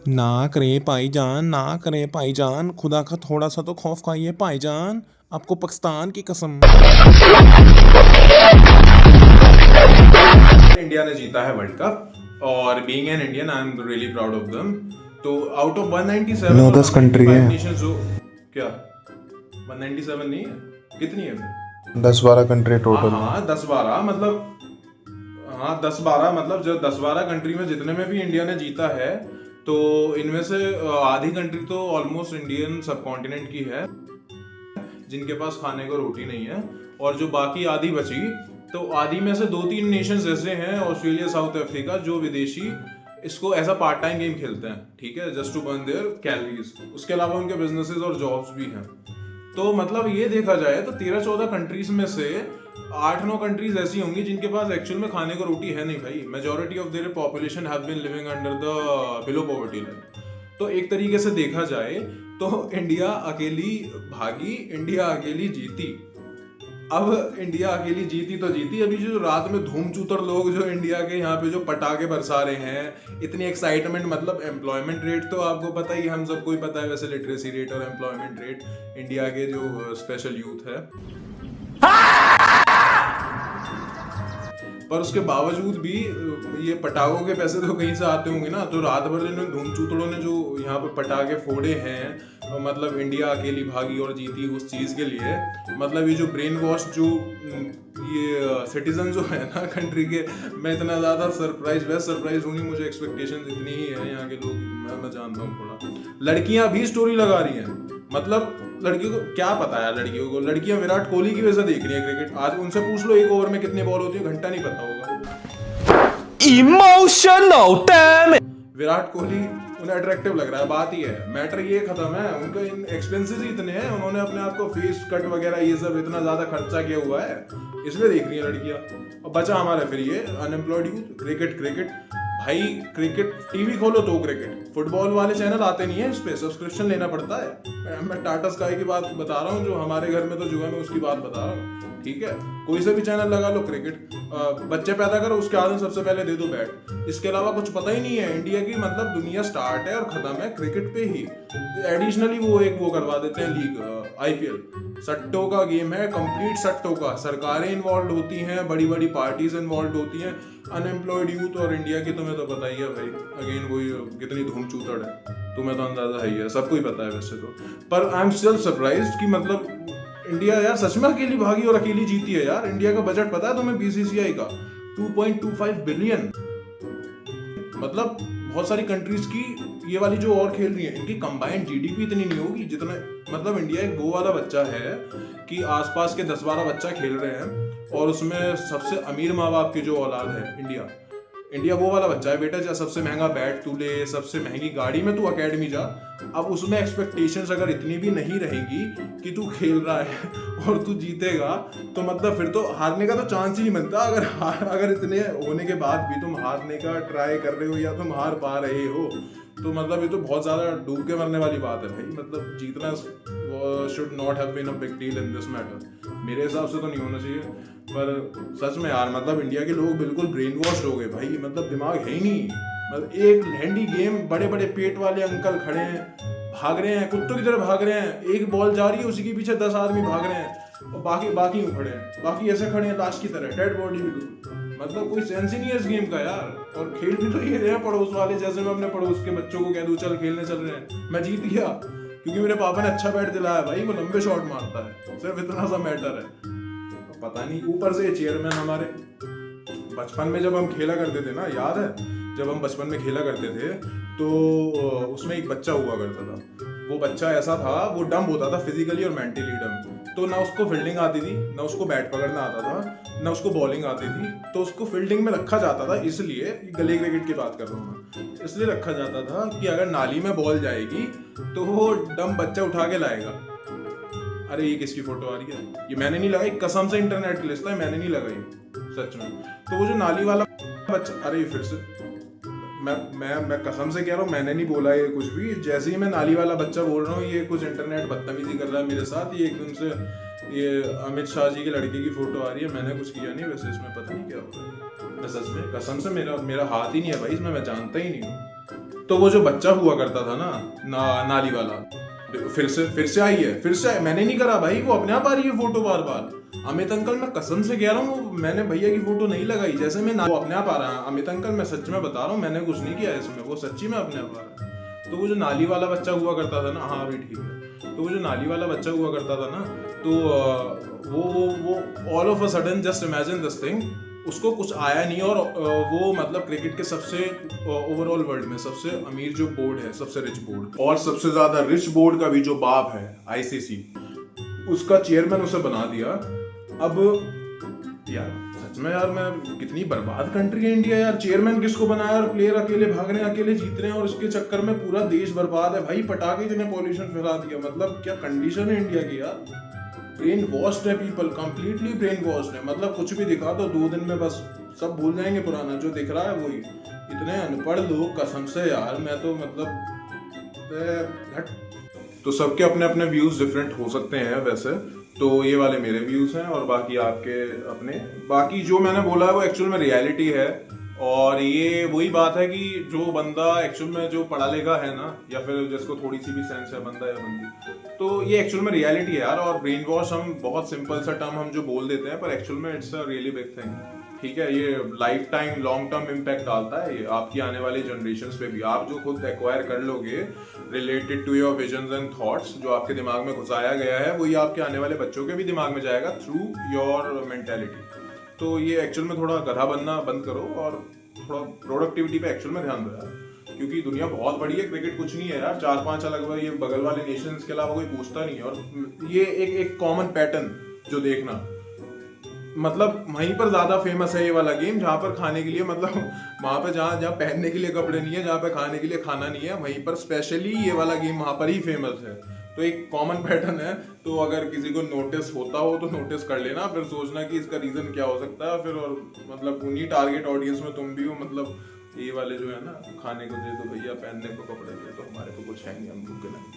ना करे भाईजान, ना करे भाईजान, खुदा का थोड़ा सा तो खौफ खाइए भाईजान, आपको पाकिस्तान की कसम। इंडिया ने जीता है वर्ल्ड कप और being an Indian I am really proud of them. तो आउट ऑफ 197 9 और 10 कंट्री है, 195 नेशंस जो क्या 197 नहीं है, कितनी है फिर? 10-12 कंट्री हाँ टोटल है। हाँ 10-12 मतलब, हाँ 10-12 मतलब जो 10-12 कंट्री में जितने में भी इंडिया ने जीता है, तो इनमें से आधी कंट्री तो ऑलमोस्ट इंडियन सब कॉन्टिनेंट की है जिनके पास खाने को रोटी नहीं है, और जो बाकी आधी बची, तो आधी में से 2-3 नेशंस ऐसे हैं, ऑस्ट्रेलिया, साउथ अफ्रीका, जो विदेशी इसको as a part time game खेलते हैं, ठीक है, just to burn their calories. उसके अलावा उनके बिजनेसेस और जॉब्स भी हैं। तो मतलब ये देखा जाए तो 13-14 कंट्रीज में से 8-9 कंट्रीज ऐसी होंगी जिनके पास एक्चुअल में खाने को रोटी है नहीं भाई। Majority of their population have been living under the below poverty line. तो एक तरीके से देखा जाए तो इंडिया अकेली भागी, इंडिया अकेली जीती। अब इंडिया अकेली जीती तो जीती, अभी जो रात में धूम चूतर लोग जो इंडिया के यहाँ पे जो पटाखे बरसा रहे हैं, इतनी एक्साइटमेंट, मतलब एम्प्लॉयमेंट रेट तो आपको पता ही, हम सबको ही पता है वैसे, लिटरेसी रेट और एम्प्लॉयमेंट रेट इंडिया के जो स्पेशल यूथ है, पर उसके बावजूद भी ये पटाखों के पैसे तो कहीं से आते होंगे ना। तो रात भर जिन्होंने धूम चूतड़ों ने जो यहाँ पे पटाखे फोड़े हैं, मतलब इंडिया अकेली भागी और जीती उस चीज के लिए, मतलब ये जो ब्रेन वॉश जो ये सिटीजन जो है ना कंट्री के, मैं इतना ज्यादा सरप्राइज हूँ नहीं, मुझे एक्सपेक्टेशन इतनी ही है यहाँ के लोग, मैं जानता हूँ थोड़ा। लड़कियां भी स्टोरी लगा रही हैं, मतलब लड़कियों को क्या पता है, लड़कियों को, लड़कियां विराट कोहली की वजह से देख रही है क्रिकेट। आज उनसे पूछ लो एक ओवर में कितनी बॉल होती है, घंटा नहीं पता होगा। Emotional dam. विराट कोहली उन्हें अट्रैक्टिव लग रहा है, बात ही है, मैटर ये खत्म है। उनके एक्सपेंसेस ही इतने हैं, उन्होंने अपने आप को फेस कट वगैरह ये सब इतना ज्यादा खर्चा किया हुआ है, इसलिए देख रही है लड़कियां। और बचा हमारा फिर ये अनएम्प्लॉयड यूथ। क्रिकेट क्रिकेट भाई, क्रिकेट टीवी खोलो तो क्रिकेट, फुटबॉल वाले चैनल आते नहीं है, इस पे सब्सक्रिप्शन लेना पड़ता है। मैं टाटा स्काई की बात बता रहा हूँ, जो हमारे घर में तो जो है मैं उसकी बात बता रहा हूँ, ठीक है। कोई से भी चैनल लगा लो क्रिकेट, बच्चे पैदा करो, उसके आदमी सबसे पहले दे दो बैट। इसके अलावा कुछ पता ही नहीं है इंडिया की, मतलब दुनिया स्टार्ट है और खत्म है क्रिकेट पे ही। एडिशनली वो करवा देते हैं लीग, आईपीएल सट्टों का गेम है, कंप्लीट सट्टों का, सरकारें इन्वॉल्व होती हैं, बड़ी बड़ी पार्टीज इन्वॉल्व होती हैं, अनएम्प्लॉयड यूथ। और इंडिया की तुम्हें तो पता ही है भाई, अगेन वही कितनी धूम चूतड़ है, तुम्हें तो अंदाजा है ही है, सबको ही पता है वैसे तो। पर आई एम स्टिल सरप्राइज्ड कि मतलब इंडिया यार सच में अकेली भागी और अकेली जीती है यार। इंडिया का बजट पता है तुम्हें बीसीसीआई का 2.25 बिलियन, मतलब बहुत सारी कंट्रीज की ये वाली जो और खेल रही है, इनकी कंबाइंड जीडीपी इतनी नहीं होगी जितना, मतलब इंडिया एक वो वाला बच्चा है कि आसपास के 10-12 बच्चा खेल रहे हैं और उसमें सबसे अमीर माँ बाप की जो औलाद है, इंडिया वो वाला बच्चा है बेटा। जा सबसे महंगा बैट तू ले, सबसे महंगी गाड़ी में तू अकेडमी जा। अब उसमें एक्सपेक्टेशंस अगर इतनी भी नहीं रहेगी कि तू खेल रहा है और तू जीतेगा, तो मतलब फिर तो हारने का तो चांस ही नहीं बनता। अगर इतने होने के बाद भी तुम हारने का ट्राई कर रहे हो या तुम हार पा रहे हो, तो मतलब ये तो बहुत ज्यादा डूब के मरने वाली बात है भाई। मतलब जीतना should not have been a big deal in this matter, मेरे हिसाब से तो नहीं होना चाहिए। पर सच में यार, मतलब इंडिया के लोग बिल्कुल ब्रेन वॉश हो गए भाई, मतलब दिमाग है ही नहीं। मतलब एक हैंडी गेम, बड़े बड़े पेट वाले अंकल खड़े हैं, भाग रहे हैं, कुत्तों की तरह भाग रहे हैं, एक बॉल जा रही है उसी के पीछे 10 आदमी भाग रहे हैं, और बाकी खड़े हैं, बाकी ऐसे खड़े हैं लाश की तरह, डेड बॉडी भी। मतलब कोई सेंस ही नहीं है इस गेम का यार। और खेल भी तो ये रहे हैं पड़ोस वाले, जैसे मैं अपने पड़ोस के बच्चों को कह दूं चल खेलने चल रहे हैं, मैं जीत गया क्योंकि मेरे पापा ने अच्छा बैट दिलाया भाई, वो लंबे शॉट मारता है, सिर्फ इतना सा मैटर है। पता नहीं, ऊपर से चेयरमैन हमारे, बचपन में जब हम खेला करते थे ना, याद है जब हम बचपन में खेला करते थे, तो उसमें एक बच्चा हुआ करता था। वो बच्चा ऐसा था, वो डम्ब होता था फिजिकली और मेंटली डम्ब। तो ना उसको फील्डिंग आती थी, ना उसको बैट पकड़ना आता था, ना उसको बॉलिंग आती थी। तो उसको फील्डिंग में रखा जाता था, इसलिए गली क्रिकेट की बात कर रहा हूँ मैं, इसलिए रखा जाता था कि अगर नाली में बॉल जाएगी तो वो डम्ब बच्चा उठा के लाएगा। अरे ये किसकी फोटो आ रही है? ये मैंने नहीं लगाई, कसम से इंटरनेट की लिस्ट है, मैंने नहीं लगाई सच में। तो वो जो नाली वाला बच्चा, अरे फिर से मैं कसम से कह रहा हूँ, मैंने नहीं बोला ये कुछ भी। जैसे ही मैं नाली वाला बच्चा बोल रहा हूँ, ये कुछ इंटरनेट बदतमीजी कर रहा है मेरे साथ। ये एकदम से ये अमित शाह जी के लड़के की फोटो आ रही है, मैंने कुछ किया नहीं वैसे, इसमें पता नहीं क्या हो रहा है। मैं सच में कसम से मेरा हाथ ही नहीं है भाई इसमें, मैं जानता ही नहीं हूँ। तो वो जो बच्चा हुआ करता था नाली वाला, फिर से आई है, फिर से मैंने नहीं करा भाई, वो अपने आप आ रही है फोटो बार बार। अमित अंकल मैं कसम से कह रहा हूँ, मैंने भैया की फोटो नहीं लगाई, जैसे वो अपने आप आ रहा है। अमित अंकल मैं सच में बता रहा हूँ, मैंने कुछ नहीं किया इसमें, वो सच्ची में अपने आप आ रहा है। तो वो जो नाली वाला बच्चा हुआ करता था ना, हाँ अभी ठीक है, तो वो जो नाली वाला बच्चा हुआ करता था ना, तो वो all of a sudden just imagine this thing, उसको कुछ आया नहीं, और वो मतलब क्रिकेट के सबसे ओवरऑल वर्ल्ड में सबसे अमीर जो बोर्ड है, सबसे रिच बोर्ड, और सबसे ज्यादा रिच बोर्ड का भी जो बाप है आईसीसी, उसका चेयरमैन उसे बना दिया। अब यार सच में यार, मैं कितनी बर्बाद कंट्री है इंडिया यार, चेयरमैन किसको बनाया और प्लेयर अकेले भाग रहे हैं, अकेले जीत रहे हैं, और इसके चक्कर में पूरा देश बर्बाद है भाई। पटाखे इतने पॉल्यूशन फैला दिया, मतलब क्या कंडीशन है इंडिया की यार। ब्रेन वॉश्ड है पीपल, कंप्लीटली ब्रेन वॉश्ड है, मतलब कुछ भी दिखा दो 2 दिन में बस सब भूल जाएंगे, पुराना जो दिख रहा है वही। इतने अनपढ़ लोग कसम से यार, मैं तो मतलब तो सबके अपने अपने व्यूज डिफरेंट हो सकते हैं वैसे, तो ये वाले मेरे व्यूज हैं और बाकी आपके अपने। बाकी जो मैंने बोला है वो एक्चुअल में रियलिटी है, और ये वही बात है कि जो बंदा एक्चुअल में जो पढ़ा लिखा है ना, या फिर जिसको थोड़ी सी भी सेंस है, बंदा या बंदी, तो ये एक्चुअल में रियलिटी है यार। और ब्रेन वॉश हम बहुत सिंपल सा टर्म हम जो बोल देते हैं, पर एक्चुअल में it's a really big thing, ठीक है। ये life time long term impact डालता है ये आपकी आने वाली जनरेशंस पे भी। आप जो खुद एक्वायर कर लोगे related to your visions and thoughts, जो आपके दिमाग में घुसाया गया है, वही आपके आने वाले बच्चों के भी दिमाग में जाएगा थ्रू योर मेंटेलिटी। तो ये एक्चुअल में थोड़ा गधा बनना बंद करो और थोड़ा प्रोडक्टिविटी पे एक्चुअल में ध्यान दो यार, क्योंकि दुनिया बहुत बड़ी है, क्रिकेट कुछ नहीं है यार। 4-5 अलग ये बगल वाले नेशंस के अलावा कोई पूछता नहीं है। और ये एक कॉमन पैटर्न जो देखना, मतलब वहीं पर ज्यादा फेमस है ये वाला गेम, जहाँ पर खाने के लिए, मतलब वहां पर जहाँ पहनने के लिए कपड़े नहीं है, जहाँ पे खाने के लिए खाना नहीं है, वहीं पर स्पेशली ये वाला गेम वहां पर ही फेमस है। तो एक कॉमन पैटर्न है, तो अगर किसी को नोटिस होता हो तो नोटिस कर लेना, फिर सोचना कि इसका रीजन क्या हो सकता है फिर, और मतलब उन्हीं टारगेट ऑडियंस में तुम भी हो। मतलब ये वाले जो है ना, खाने को दे दो भैया, पहनने को कपड़े दे दो, हमारे को कुछ है नहीं, हम भूखे नहीं।